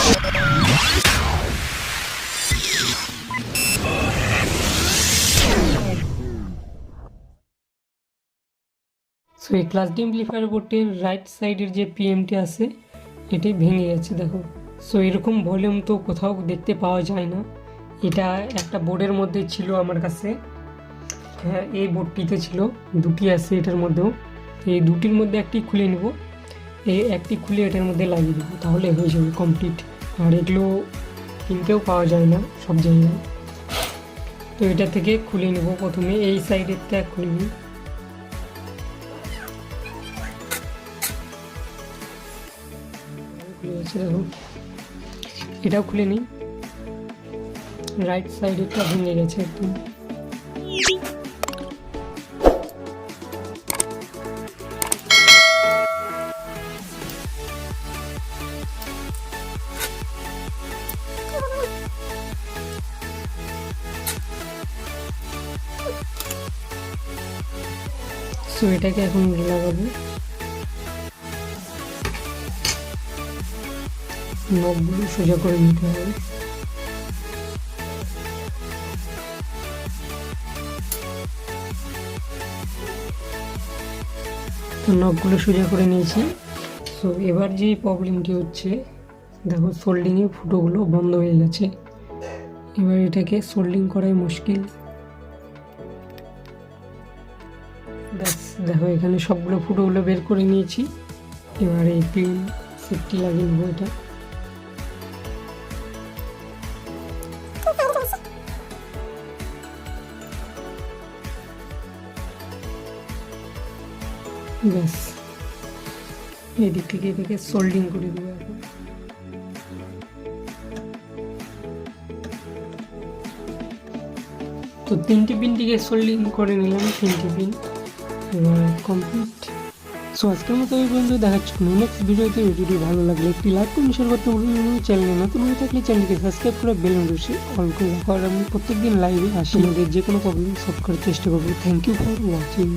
So এই class D amplifier বোর্ডটির right সাইডের যে পিএমটি আছে এটি ভেঙে গেছে দেখো। সো এরকম ভলিউম তো কোথাও দেখতে পাওয়া যায় না। এটা একটা বোর্ডের মধ্যে ছিল আমার কাছে, হ্যাঁ এই বোর্ডটিতে ছিল, দুটি আছে এটার মধ্যেও। এই দুটির মধ্যে একটি খুলে নেব, এই একটি খুলে এটার মধ্যে লাগিয়ে দেবো, তাহলে হয়ে যাবে কমপ্লিট। আর এগুলো কিনতেও পাওয়া যায় না সব জায়গায়। তো এটা থেকে খুলে নেব, প্রথমে এই সাইডেরটা খুলে নিই। দেখো এটাও খুলে নিই, রাইট সাইডেরটা ভেঙে গেছে একদম। সো এটাকে এখন লাগাবো, নখগুলো সোজা করে নিতে হবে। তো নখগুলো সোজা করে নিয়েছি। সো এবার যে প্রবলেমটি হচ্ছে দেখো, সোল্ডিংয়ে ফুটোগুলো বন্ধ হয়ে গেছে। এবার এটাকে সোল্ডিং করাই মুশকিল। ব্যাস দেখো এখানে সবগুলো ফুটোগুলো বের করে নিয়েছি। এবার এই পিন সেটটি লাগিয়ে নেবো এটা। ব্যাস এদিক থেকে এদিকে সোল্ডিং করে দেবো এখন। তো তিনটি পিনটিকে সোল্ডিং করে নিলাম, তিনটি পিন এবার কমপ্লিট। সো আজকের মতো এই পর্যন্ত, দেখাচ্ছি কোনো নেক্সট ভিডিওতে। ভিডিওটি ভালো লাগলে একটি লাইক করুন, শেয়ার করতে ভুলবেন। চ্যানেলে নতুন হয়ে থাকলে চ্যানেলকে সাবস্ক্রাইব করে বেল নোটিফিকেশন অল করে রাখো। আর আমি প্রত্যেকদিন লাইভে আসি, আমাদের যে কোনো প্রবলেম সলভ করার চেষ্টা করবো। Thank you for watching.